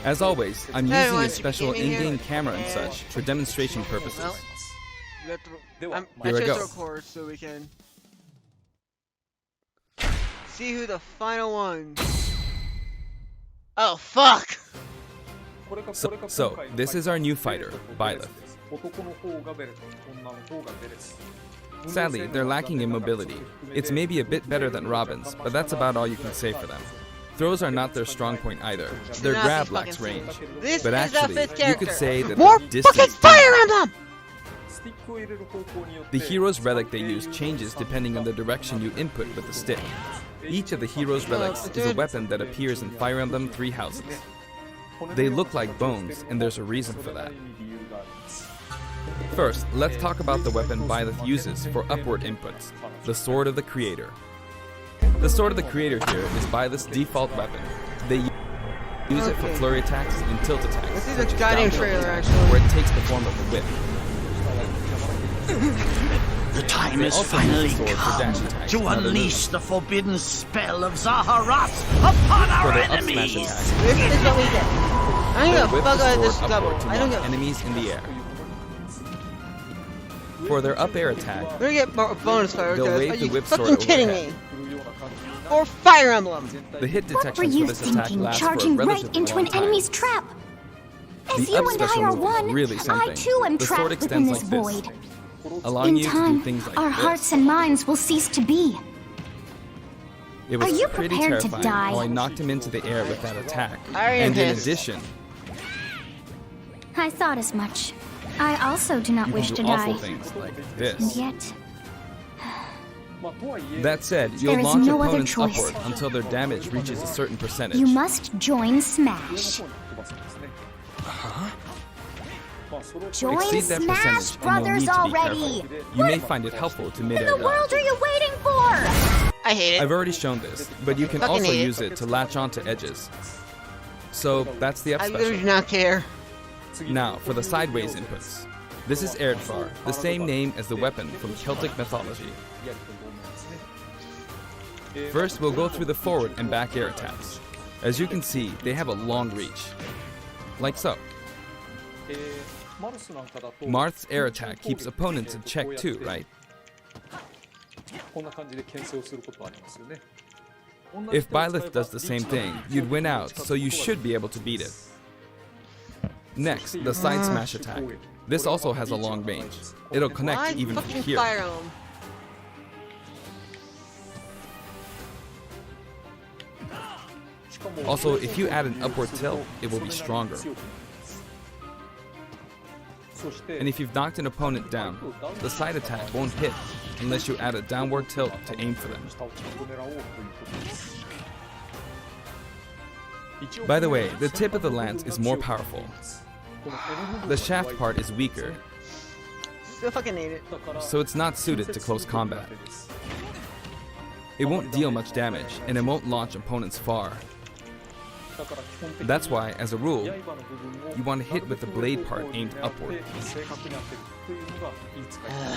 As always, I'm using a special in-game camera and such for demonstration purposes. Well, Here we go. Record so we can see who the final one. Oh fuck! So this is our new fighter, Byleth. Sadly, they're lacking in mobility. It's maybe a bit better than Robin's, but that's about all you can say for them. Throws are not their strong point either. Their grab lacks range. But actually, you could say that more their distance. fucking Fire Emblem! The hero's relic they use changes depending on the direction you input with the stick. Each of the hero's relics is a weapon that appears in Fire Emblem Three Houses. They look like bones, and there's a reason for that. First, let's talk about the weapon Byleth uses for upward inputs, the Sword of the Creator. The Sword of the Creator here is Byleth's default weapon. They use it for flurry attacks and tilt attacks, This is such a as goddamn down trailer, attacks, actually. where it takes the form of a whip. The time They has also finally use the sword for dash come attacks, to not a unleash move. the forbidden spell of Zaharat upon For our their up smash enemies. attacks, This is what we get. I they'll don't give whip a fuck the about sword this double. upward to I don't knock give. enemies in the air. For their up air attack, We're gonna get more bonus fire. they'll Are wave the you whip fucking sword kidding overhead. me? Or Fire Emblem. The hit What were detections you for this attack thinking, last for a charging right relatively into long an time. enemy's trap? As The you up and special I are move is one, really I something. too am The sword trapped within extends this like this, void. allowing In you to do time, things like our this. hearts and minds will cease to be. It was Are you pretty prepared to terrifying die? how I knocked him into the air with that attack. I am And in pissed. addition, I thought as much. I also do not you wish can to do awful die. things like And this. yet, That said, you'll There is launch no other opponents choice. upward until their damage reaches a certain percentage. you must join Smash. Join Exceed that Smash percentage and you'll Brothers need to be already! careful. You may find it helpful to What in mid-air the dodge. world are you waiting for? I hate it. I've already shown this, but you can Fucking also hate it. use it to latch onto edges. So that's the up I literally do special. not care. Now, for the sideways inputs. This is Erdvar, the same name as the weapon from Celtic mythology. First, we'll go through the forward and back air attacks. As you can see, they have a long reach. Like so. Marth's air attack keeps opponents in check too, right? If Byleth does the same thing, you'd win out, so you should be able to beat it. Next, the side smash attack. This also has a long range. It'll Why connect even from fucking here. Fire Emblem? Also, if you add an upward tilt, it will be stronger. And if you've knocked an opponent down, the side attack won't hit unless you add a downward tilt to aim for them. By the way, the tip of the lance is more powerful. The shaft part is weaker, Still fucking hate it. so it's not suited to close combat. It won't deal much damage, and it won't launch opponents far. That's why, as a rule, you want to hit with the blade part aimed upward.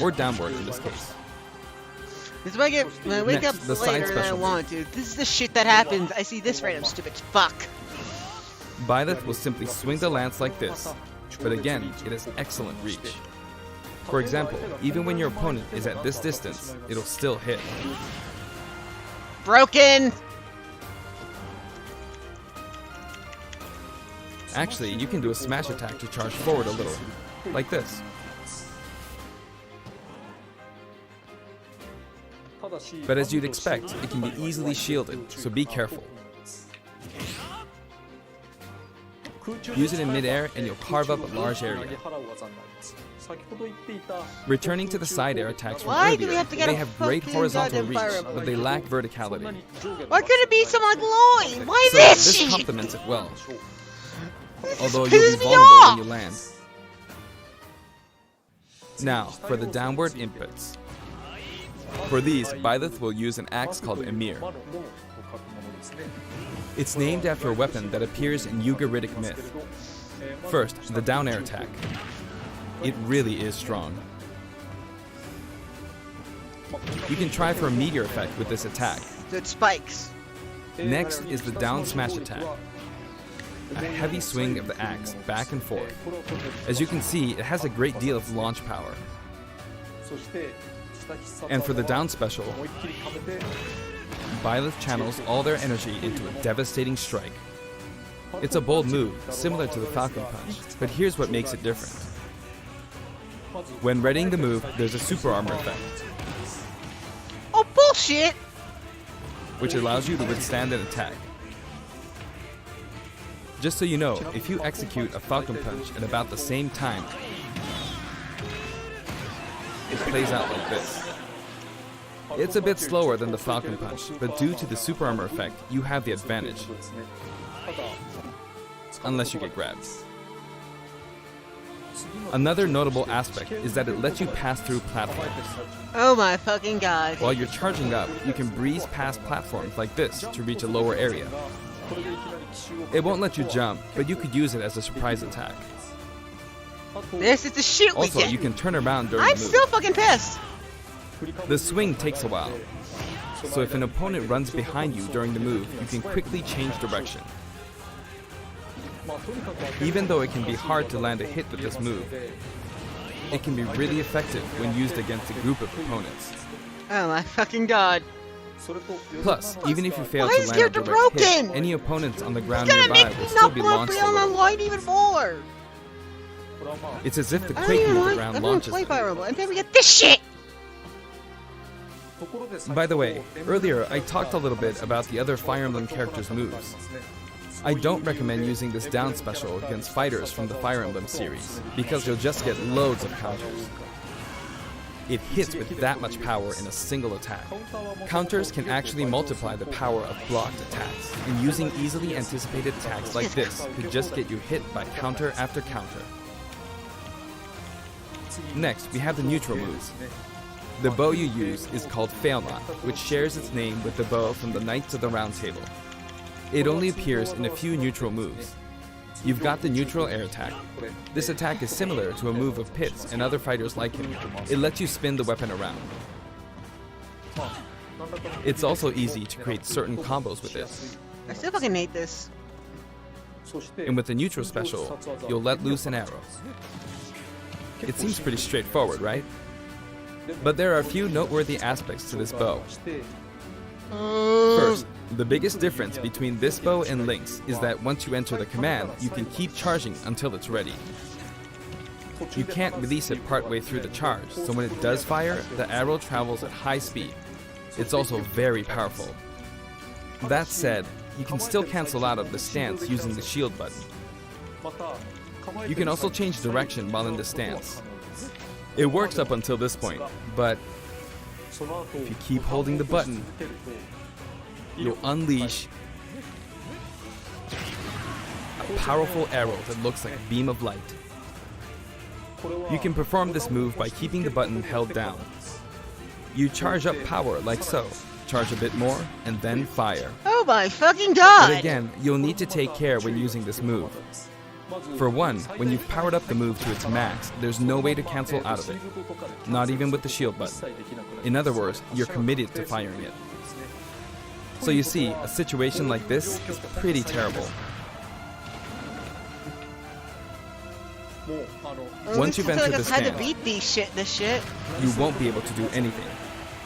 Or downward in this case. This is what I get when I wake Next, up the side later than I specialty. want to. This is the shit that happens. I see this random stupid fuck. Byleth will simply swing the lance like this, but again, it has excellent reach. For example, even when your opponent is at this distance, it'll still hit. Broken! Actually, you can do a smash attack to charge forward a little, like this. But as you'd expect, it can be easily shielded, so be careful. Use it in midair and you'll carve up a large area. Returning to the side air attacks from Why do we earlier, have to get they a have great fucking horizontal goddamn reach, Fire Emblem? but they lack verticality. Why couldn't it be someone like Lloyd? Why So this this shit? complements it well, although Pisses you'll be me vulnerable off. when you land. Now, for the downward inputs. For these, Byleth will use an axe called Emir. It's named after a weapon that appears in Ugaritic myth. First, the down air attack. It really is strong. You can try for a meteor effect with this attack. So it spikes. Next is the down smash attack. a heavy swing of the axe back and forth. As you can see, it has a great deal of launch power. And for the down special, Byleth channels all their energy into a devastating strike. It's a bold move, similar to the Falcon Punch, but here's what makes it different. When readying the move, there's a super armor effect, Oh, bullshit! which allows you to withstand an attack. Just so you know, if you execute a Falcon Punch at about the same time, it plays out like this. It's a bit slower than the Falcon Punch, but due to the super armor effect, you have the advantage. Unless you get grabbed. Another notable aspect is that it lets you pass through platforms. Oh my fucking god. While you're charging up, you can breeze past platforms like this to reach a lower area. It won't let you jump, but you could use it as a surprise attack. This is the shit we Also, get. you can turn around during I'm the move. still fucking pissed. The swing takes a while, so if an opponent runs behind you during the move, you can quickly change direction. Even though it can be hard to land a hit with this move, it can be really effective when used against a group of opponents. Oh my fucking god. Plus, even if you fail Why to is land a character direct hit, broken? any opponents on the ground It's gonna nearby make will me still not be want to launched be a on little. online even more. It's as if the I don't quake even move like, around I don't launches play them. Fire Emblem. And then we get this shit. By the way, earlier I talked a little bit about the other Fire Emblem characters' moves. I don't recommend using this down special against fighters from the Fire Emblem series, because you'll just get loads of counters. It hits with that much power in a single attack. Counters can actually multiply the power of blocked attacks, and using easily anticipated attacks like this could just get you hit by counter after counter. Next, we have the neutral moves. The bow you use is called Fail Not, which shares its name with the bow from the Knights of the Round Table. It only appears in a few neutral moves. You've got the neutral air attack. This attack is similar to a move of Pit's and other fighters like him. It lets you spin the weapon around. It's also easy to create certain combos with it. I still fucking hate this. And with the neutral special, you'll let loose an arrow. It seems pretty straightforward, right? But there are a few noteworthy aspects to this bow. First, the biggest difference between this bow and Link's is that once you enter the command, you can keep charging until it's ready. You can't release it partway through the charge, so when it does fire, the arrow travels at high speed. It's also very powerful. That said, you can still cancel out of the stance using the shield button. You can also change direction while in the stance. It works up until this point, but if you keep holding the button, you'll unleash a powerful arrow that looks like a beam of light. You can perform this move by keeping the button held down. You charge up power like so, charge a bit more, and then fire. Oh my fucking god! But again, you'll need to take care when using this move. For one, when you've powered up the move to its max, there's no way to cancel out of it. Not even with the shield button. In other words, you're committed to firing it. So you see, a situation like this is pretty terrible. Once you've entered the I've had to stand, beat this shit. you won't be able to do anything.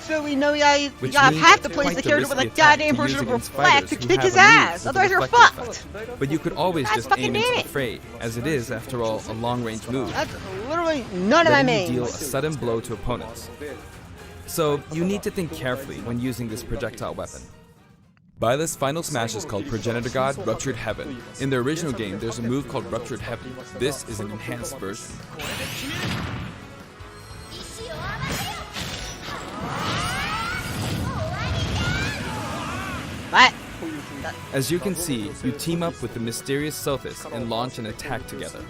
So we know you Which gotta means have to it's place quite the the character with a risky attack goddamn to use version of against reflect fighters to who kick have his a move ass. with a Otherwise you're reflective fucked. effect. But you could always That's just fucking aim into damn the it. fray, as it is, after all, a long-range move. That's literally none of my Letting you deal a mains. sudden blow to opponents. So you need to think carefully when using this projectile weapon. Byleth's final smash is called Progenitor God Ruptured Heaven. In the original game, there's a move called Ruptured Heaven. This is an enhanced version. What? As you can see, you team up with the mysterious Sothis and launch an attack together.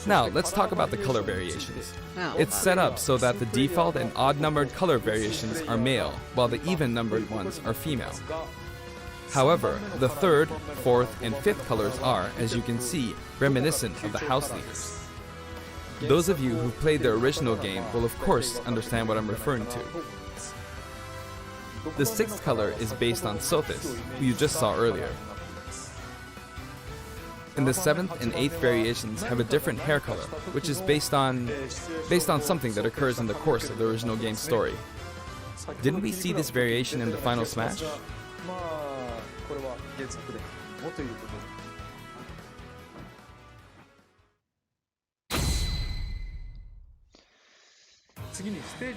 Now, let's talk about the color variations. Oh. It's set up so that the default and odd-numbered color variations are male, while the even-numbered ones are female. However, the third, fourth, and fifth colors are, as you can see, reminiscent of the house leaders. Those of you who've played the original game will of course understand what I'm referring to. The sixth color is based on Sothis, who you just saw earlier. And the seventh and eighth variations have a different hair color, which is based on something that occurs in the course of the original game's story. Didn't we see this variation in the final Smash?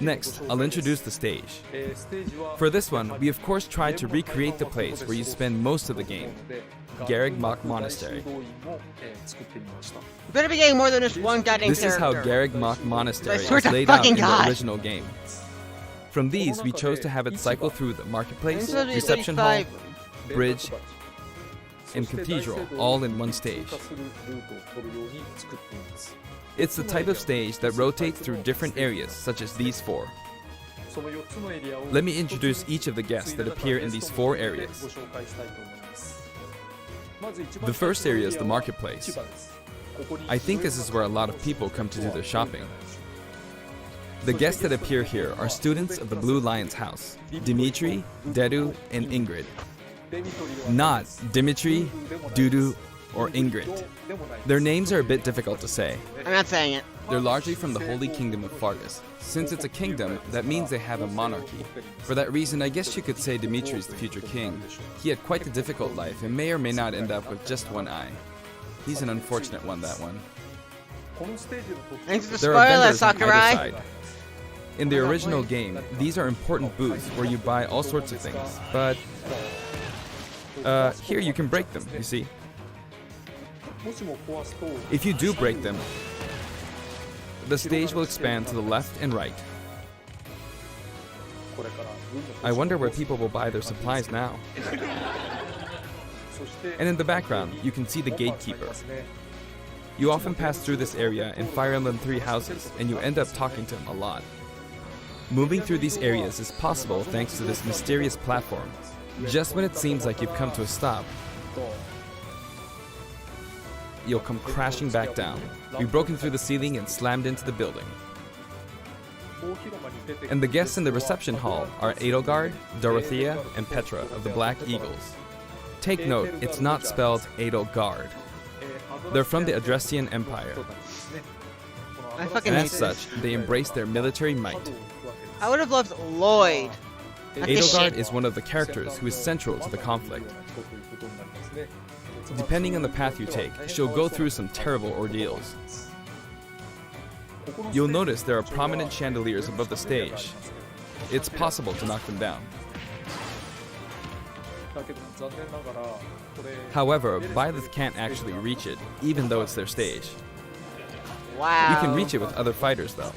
Next, I'll introduce the stage. For this one, we of course tried to recreate the place where you spend most of the game, Garreg Mach Monastery. You better be getting more than just one goddamn This is how character. Garreg Mach Monastery I swear is to laid out fucking in God. the original game. From these, we chose to have it cycle through the marketplace, It's supposed to be reception hall, 35. bridge, and cathedral all in one stage. It's the type of stage that rotates through different areas, such as these four. Let me introduce each of the guests that appear in these four areas. The first area is the marketplace. I think this is where a lot of people come to do their shopping. The guests that appear here are students of the Blue Lion's house, Dimitri, Dedu, and Ingrid. Not Dimitri, Dudu, or Ingrid. Their names are a bit difficult to say. I'm not saying it. They're largely from the Holy Kingdom of Fargus. Since it's a kingdom, that means they have a monarchy. For that reason, I guess you could say Dimitri's the future king. He had quite a difficult life and may or may not end up with just one eye. He's an unfortunate one, that one. Thanks for the There are spoiler, vendors on either Sakurai. side. In the original game, these are important booths where you buy all sorts of things, but here you can break them, you see. If you do break them, the stage will expand to the left and right. I wonder where people will buy their supplies now. And in the background, you can see the gatekeeper. You often pass through this area in Fire Emblem 3 houses, and you end up talking to him a lot. Moving through these areas is possible thanks to this mysterious platform. Just when it seems like you've come to a stop, you'll come crashing back down. We've broken through the ceiling and slammed into the building. And the guests in the reception hall are Edelgard, Dorothea, and Petra of the Black Eagles. Take note, it's not spelled Edelgard. They're from the Adressian Empire. I fucking And hate as this. such, they embrace their military might. I would have loved Lloyd. Not this Edelgard shit. is one of the characters who is central to the conflict. Depending on the path you take, she'll go through some terrible ordeals. You'll notice there are prominent chandeliers above the stage. It's possible to knock them down. However, Byleth can't actually reach it, even though it's their stage. Wow. You can reach it with other fighters, though.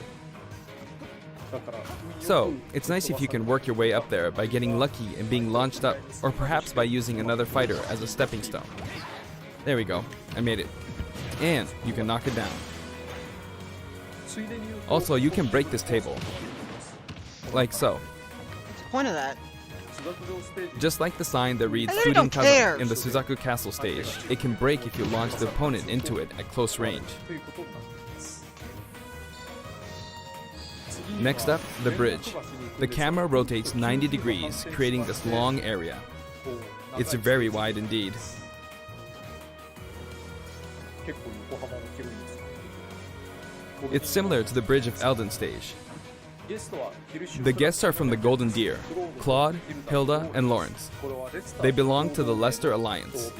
So, it's nice if you can work your way up there by getting lucky and being launched up, or perhaps by using another fighter as a stepping stone. There we go, I made it. And you can knock it down. Also, you can break this table. Like so. What's the point of that? Just like the sign that reads I really don't Student care. Kaza in the Suzaku Castle stage, it can break if you launch the opponent into it at close range. Next up, the bridge. The camera rotates 90 degrees, creating this long area. It's very wide indeed. It's similar to the Bridge of Elden stage. The guests are from the Golden Deer, Claude, Hilda, and Lawrence. They belong to the Leicester Alliance.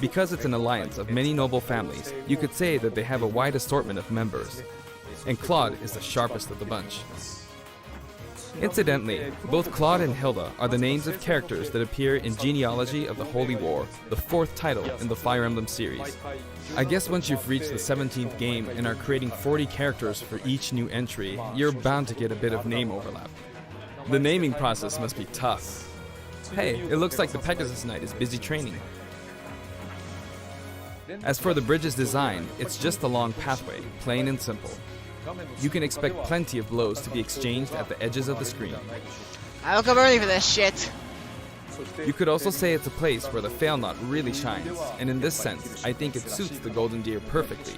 Because it's an alliance of many noble families, you could say that they have a wide assortment of members. And Claude is the sharpest of the bunch. Incidentally, both Claude and Hilda are the names of characters that appear in Genealogy of the Holy War, the fourth title in the Fire Emblem series. I guess once you've reached the 17th game and are creating 40 characters for each new entry, you're bound to get a bit of name overlap. The naming process must be tough. Hey, it looks like the Pegasus Knight is busy training. As for the bridge's design, it's just a long pathway, plain and simple. You can expect plenty of blows to be exchanged at the edges of the screen. I woke up early for this shit. You could also say it's a place where the fail knot really shines, and in this sense, I think it suits the golden deer perfectly.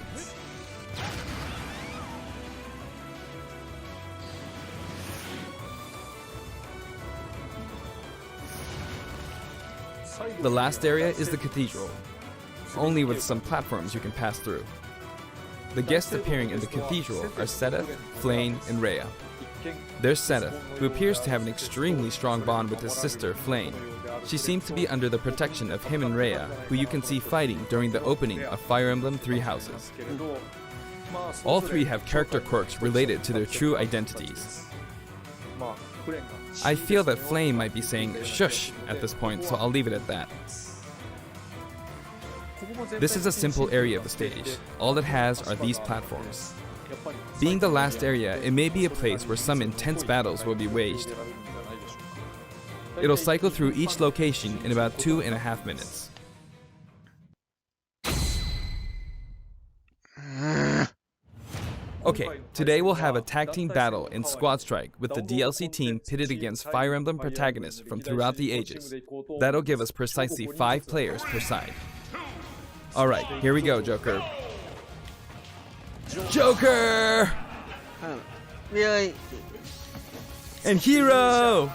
The last area is the cathedral, only with some platforms you can pass through. The guests appearing in the cathedral are Sedith, Flayn, and Rhea. There's Sedith, who appears to have an extremely strong bond with his sister, Flayn. She seems to be under the protection of him and Rhea, who you can see fighting during the opening of Fire Emblem Three Houses. All three have character quirks related to their true identities. I feel that Flayn might be saying shush at this point, so I'll leave it at that. This is a simple area of the stage. All it has are these platforms. Being the last area, it may be a place where some intense battles will be waged. It'll cycle through each location in about 2.5 minutes. Okay, today we'll have a tag team battle in Squad Strike with the DLC team pitted against Fire Emblem protagonists from throughout the ages. That'll give us precisely 5 players per side. Alright, here we go, Joker. Joker! Oh, really? And Hero!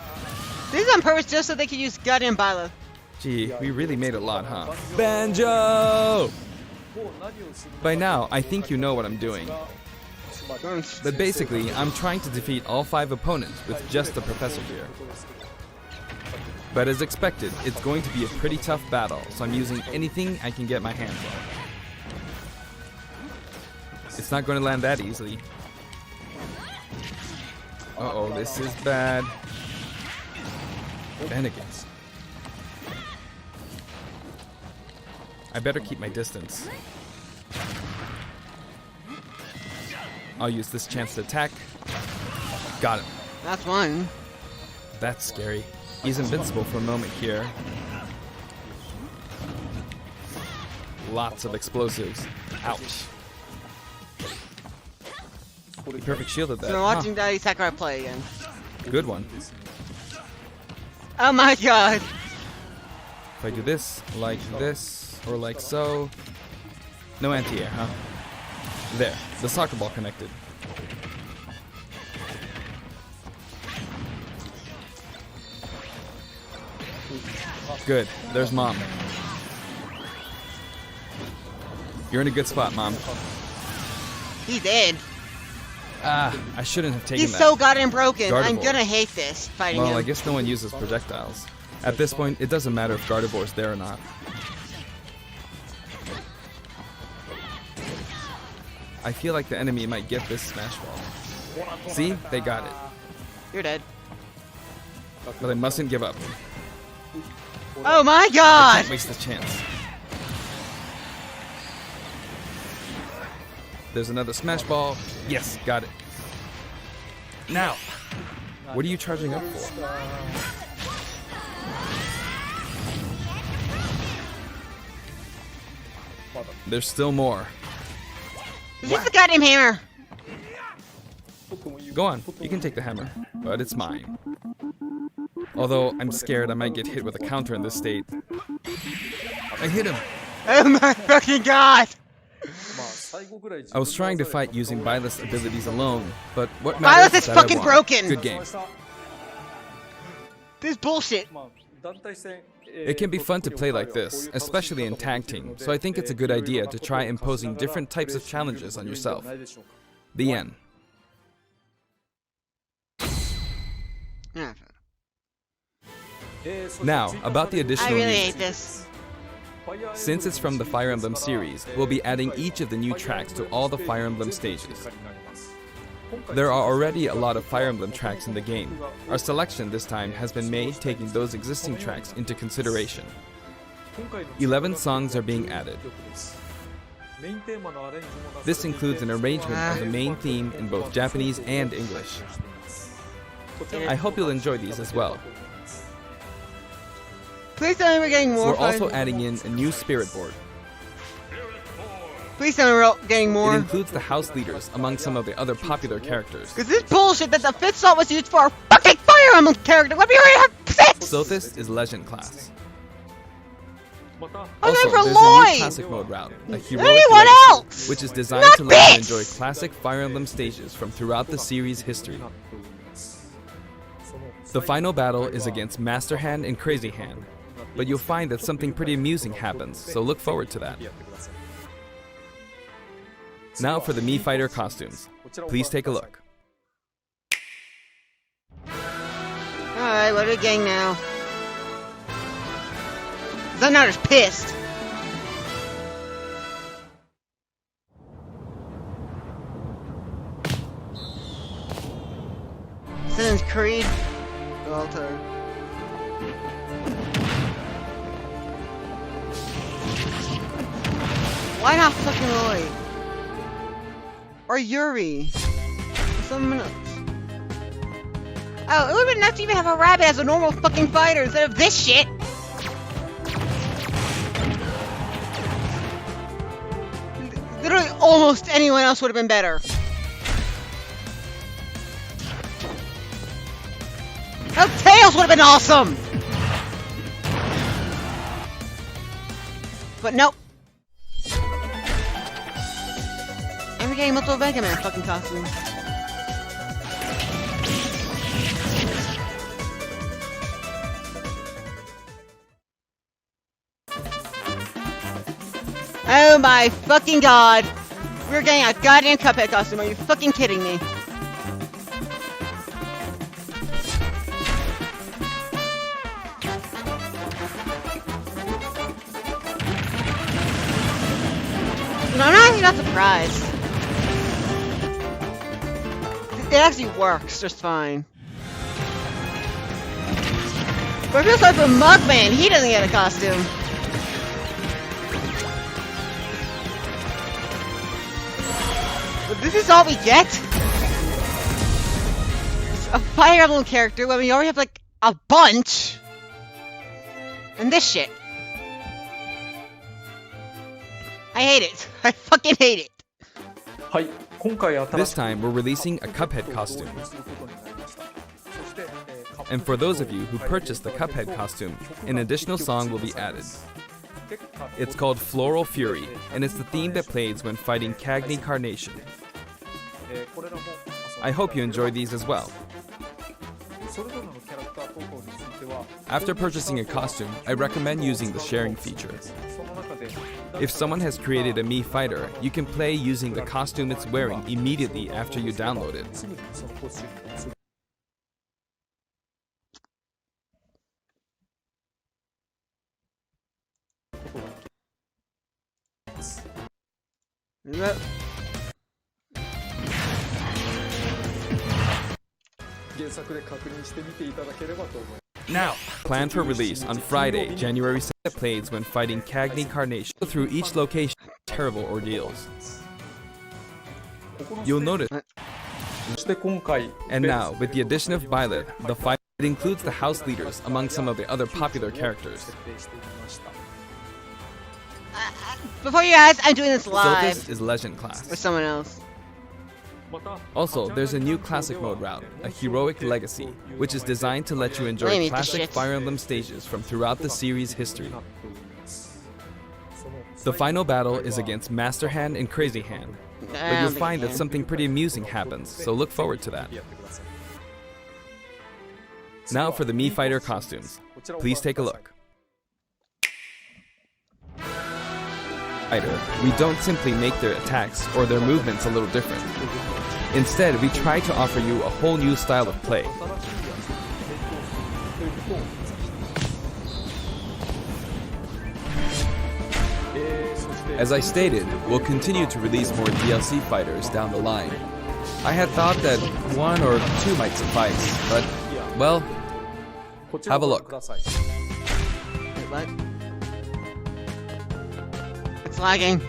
This is on purpose just so they can use Gut and Bilo. Gee, we really made a lot, huh? Banjo! By now, I think you know what I'm doing. But basically, I'm trying to defeat all 5 opponents with just the Professor here. But as expected, it's going to be a pretty tough battle, so I'm using anything I can get my hands on. It's not going to land that easily. Uh-oh, this is bad. Bennigan's. I better keep my distance. I'll use this chance to attack. Got him. That's one. That's scary. He's invincible for a moment here. Lots of explosives. Ouch. He perfect shielded that. So we're watching Daddy Sakurai play again. Good one. Oh my god! If I do this, or like so. No anti-air, huh? There, the soccer ball connected. Good, there's Mom. You're in a good spot, Mom. He's dead. Ah, I shouldn't have taken He's that. so goddamn broken. Gardevoir. I'm gonna hate this fighting Well, him. I guess no one uses projectiles. At this point, it doesn't matter if Gardevoir's there or not. I feel like the enemy might get this Smash Ball. See? They got it. You're dead. But I mustn't give up. Oh my I god! can't waste this chance. There's another Smash Ball. Yes, got it. Now, what are you charging up for? There's still more. Use the goddamn hammer! Go on, you can take the hammer, but it's mine. Although I'm scared I might get hit with a counter in this state. I hit him! Oh my fucking god! I was trying to fight using Byleth's abilities alone, but what matters Byleth is that I fucking won. broken! Good game. This bullshit. It can be fun to play like this, especially in tag team, so I think it's a good idea to try imposing different types of challenges on yourself. The end. Now, about the additional I really music. hate this. Since it's from the Fire Emblem series, we'll be adding each of the new tracks to all the Fire Emblem stages. There are already a lot of Fire Emblem tracks in the game. Our selection this time has been made taking those existing tracks into consideration. 11 songs are being added. This includes an arrangement of the main theme in both Japanese and English. I hope you'll enjoy these as well. Please tell me we're getting more. We're also adding in a new spirit board. Please tell me we're getting It more. includes the house leaders among some of the other popular characters. Because this bullshit that the fifth slot was used for a fucking Fire Emblem character. Let me already have 6! What? Sothis is Legend class. I'm Also, going for there's a new Lloyd! classic mode route, a heroic Anyone legacy, else? which is designed Not to let you bitch! enjoy classic Fire Emblem stages from throughout the series' history. The final battle is against Master Hand and Crazy Hand, but you'll find that something pretty amusing happens, so look forward to that. Now for the Mii Fighter costumes. Please take a look. Alright, what are we getting now? Zenar's pissed. Assassin's Creed. Walter. Why not fucking Lloyd? Or Yuri? Or someone else. Oh, it would've been nice to even have a rabbit as a normal fucking fighter instead of this shit! Literally almost anyone else would've been better. Oh, Tails would've been awesome! But nope. And we're getting multiple Mega Man fucking costumes. Oh my fucking god! We're getting a goddamn Cuphead costume, are you fucking kidding me? You know, I'm actually not surprised. It actually works just fine. But I feel sorry for Mugman, he doesn't get a costume. But this is all we get? It's a Fire Emblem character when we already have like a bunch. And this shit. I hate it. I fucking hate it. This time, we're releasing a Cuphead costume. And for those of you who purchased the Cuphead costume, an additional song will be added. It's called Floral Fury, and it's the theme that plays when fighting Cagney Carnation. I hope you enjoy these as well. After purchasing a costume, I recommend using the sharing feature. If someone has created a Mii Fighter, you can play using the costume it's wearing immediately after you download it. Now, planned for release on Friday, January 2nd, that plays when fighting Cagney Carnation. Through each location, terrible ordeals. You'll notice. And now, with the addition of Byleth, the fight includes the house leaders among some of the other popular characters. Before you guys, I'm doing this live. Sothis is Legend class. With someone else. Also, there's a new classic mode route, a heroic legacy, which is designed to let you enjoy classic Fire Emblem stages from throughout the series' history. The final battle is against Master Hand and Crazy Hand, but you'll find that something pretty amusing happens, so look forward to that. Now for the Mii Fighter costumes. Please take a look. We don't simply make their attacks or their movements a little different. Instead, we try to offer you a whole new style of play. As I stated, we'll continue to release more DLC fighters down the line. I had thought that 1 or 2 might suffice, but, well, have a look. Wait, what? It's lagging.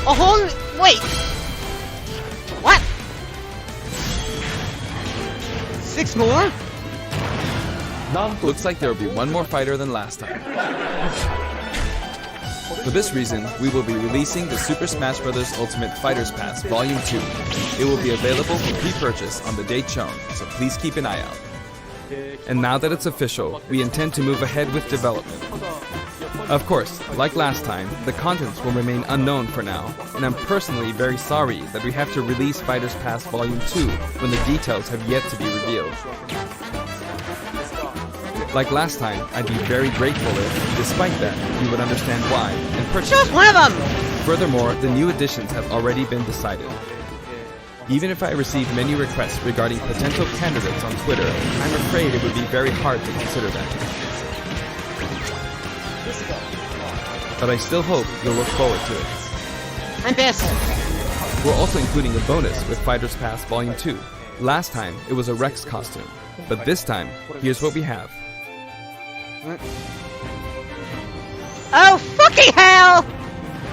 A whole... Wait! What? 6 more? Looks like there will be 1 more fighter than last time. For this reason, we will be releasing the Super Smash Bros. Ultimate Fighters Pass Volume 2. It will be available for pre-purchase on the date shown, so please keep an eye out. And now that it's official, we intend to move ahead with development. Of course, like last time, the contents will remain unknown for now, and I'm personally very sorry that we have to release Fighters Pass Volume 2 when the details have yet to be revealed. Like last time, I'd be very grateful if, despite that, you would understand why and purchase. Choose one of them! Furthermore, the new additions have already been decided. Even if I receive many requests regarding potential candidates on Twitter, I'm afraid it would be very hard to consider them. But I still hope you'll look forward to it. I'm pissed. We're also including a bonus with Fighters Pass Volume 2. Last time, it was a Rex costume. But this time, here's what we have. Oh, fucking hell!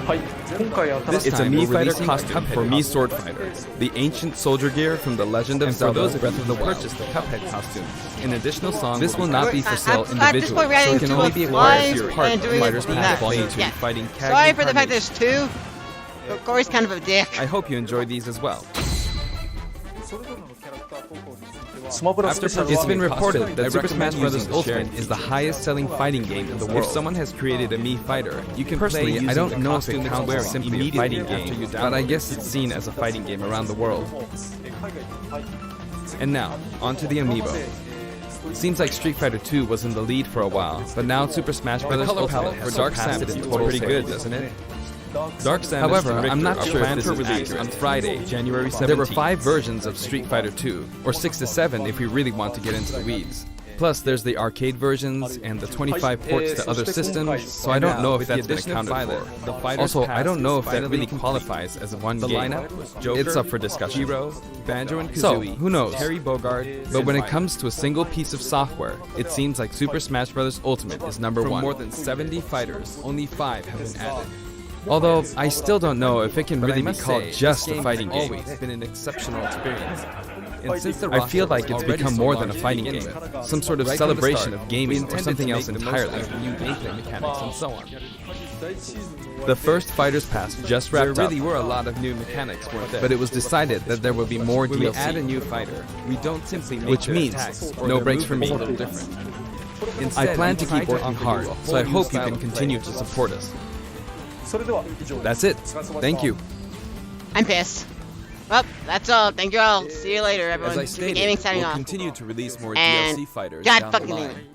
It's a Mii Fighter costume for Mii Sword Fighter, the ancient soldier gear from The Legend of Zelda: those of Breath of the Wild. Purchase the Cuphead costume. An additional song. This will not be for sale At this point, individually, we're adding so it can two only of be acquired if live you're part and of doing Fighters it Pass that Volume way. 2 Yeah. fighting Kag Sorry for the fact Incarnate. there's two. Corey's kind of a dick. I hope you enjoyed these as well. It's been reported that Super Smash Bros. Ultimate is the highest-selling fighting game in the world. If someone has created a Mii fighter, you can personally, I don't know if it counts as simply a fighting game, but I guess it's seen as a fighting game around the world. And now, onto the amiibo. Seems like Street Fighter 2 was in the lead for a while, but now Super Smash Bros. Ultimate has surpassed it in total pretty good, doesn't it? Dark Samus. However, I'm not sure if this is accurate. On Friday, January 17th, there were 5 versions of Street Fighter 2, or 6 to 7 if we really want to get into the weeds. Plus, there's the arcade versions and the 25 ports to other systems, so I don't know if that's been accounted for. Also, I don't know if that really qualifies as one game. It's up for discussion. Banjo and Kazooie, so, who knows? Terry Bogard, but when it comes to a single piece of software, it seems like Super Smash Bros. Ultimate is number one. From more than 70 fighters, only 5 have been added. Although, I still don't know if it can really be called just a fighting game. It's been an exceptional experience. And since I feel like it's become more than a fighting game, some sort of celebration of gaming or something else entirely. New gameplay mechanics and so on. The first Fighters Pass just wrapped up. There really were a lot of new mechanics, weren't there? But it was decided that there would be more DLC. When we add a new fighter, we don't simply make which means no breaks for me. I plan to keep working hard, so I hope you can continue to support us. That's it. Thank you. I'm pissed. Well, that's all. Thank you all. See you later, everyone. As I stated, Chibi Gaming signing we'll off. continue to release more And DLC fighters God down the fucking line. damn it.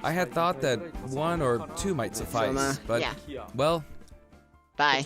I had thought that 1 or 2 might suffice, but, yeah. well... Bye.